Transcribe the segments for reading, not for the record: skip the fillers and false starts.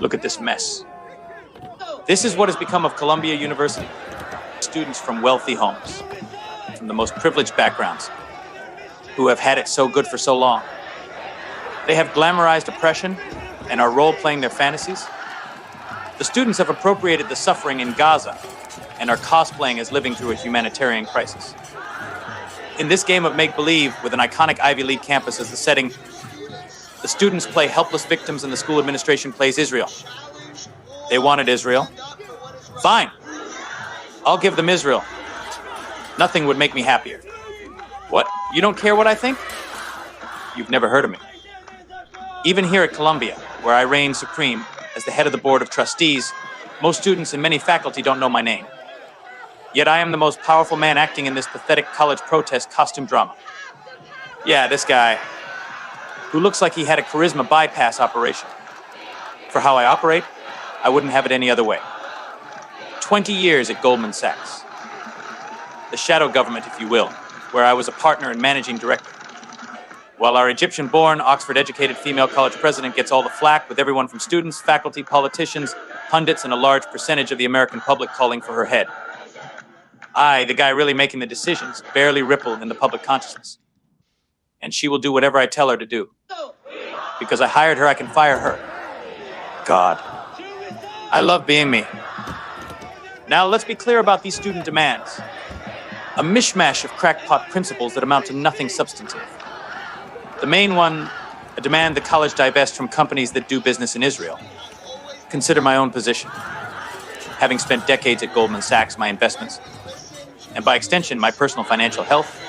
Look at this mess. This is what has become of Columbia University. Students from wealthy homes, from the most privileged backgrounds, who have had it so good for so long. They have glamorized oppression and are role-playing their fantasies. The students have appropriated the suffering in Gaza and are cosplaying as living through a humanitarian crisis. In this game of make-believe, with an iconic Ivy League campus as the setting, the students play helpless victims and the school administration plays Israel. They wanted Israel. Fine. I'll give them Israel. Nothing would make me happier. What? You don't care what I think? You've never heard of me. Even here at Columbia, where I reign supreme as the head of the board of trustees, most students and many faculty don't know my name. Yet I am the most powerful man acting in this pathetic college protest costume drama. Yeah, this guy, who looks like he had a charisma bypass operation. For how I operate, I wouldn't have it any other way. 20 years at Goldman Sachs. The shadow government, if you will, where I was a partner and managing director. While our Egyptian-born, Oxford-educated female college president gets all the flack, with everyone from students, faculty, politicians, pundits, and a large percentage of the American public calling for her head. I, the guy really making the decisions, barely ripple in the public consciousness. And she will do whatever I tell her to do. Because I hired her, I can fire her. God. I love being me. Now, let's be clear about these student demands. A mishmash of crackpot principles that amount to nothing substantive. The main one, a demand the college divest from companies that do business in Israel. Consider my own position. Having spent decades at Goldman Sachs, my investments, and by extension, my personal financial health,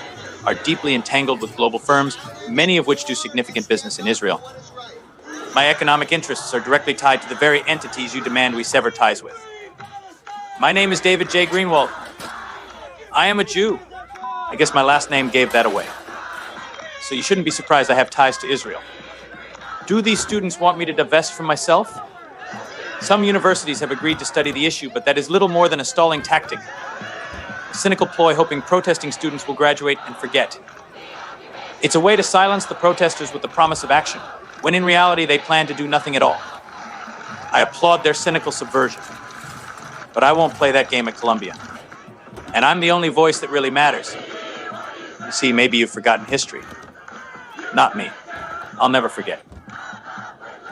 are deeply entangled with global firms, many of which do significant business in Israel. My economic interests are directly tied to the very entities you demand we sever ties with. My name is David J. Greenwald. I am a Jew. I guess my last name gave that away. So you shouldn't be surprised I have ties to Israel. Do these students want me to divest from myself? Some universities have agreed to study the issue, but that is little more than a stalling tactic. A cynical ploy hoping protesting students will graduate and forget. It's a way to silence the protesters with the promise of action, when in reality they plan to do nothing at all. I applaud their cynical subversion. But I won't play that game at Columbia. And I'm the only voice that really matters. You see, maybe you've forgotten history. Not me. I'll never forget.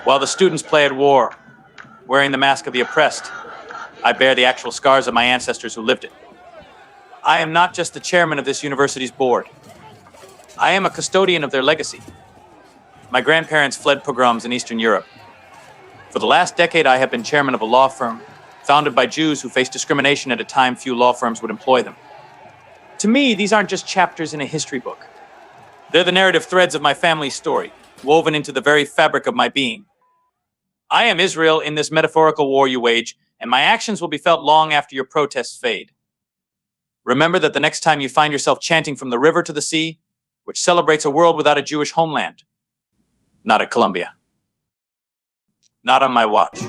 While the students play at war, wearing the mask of the oppressed, I bear the actual scars of my ancestors who lived it. I am not just the chairman of this university's board. I am a custodian of their legacy. My grandparents fled pogroms in Eastern Europe. For the last decade, I have been chairman of a law firm founded by Jews who faced discrimination at a time few law firms would employ them. To me, these aren't just chapters in a history book. They're the narrative threads of my family's story, woven into the very fabric of my being. I am Israel in this metaphorical war you wage, and my actions will be felt long after your protests fade. Remember that the next time you find yourself chanting from the river to the sea, which celebrates a world without a Jewish homeland, not at Columbia. Not on my watch.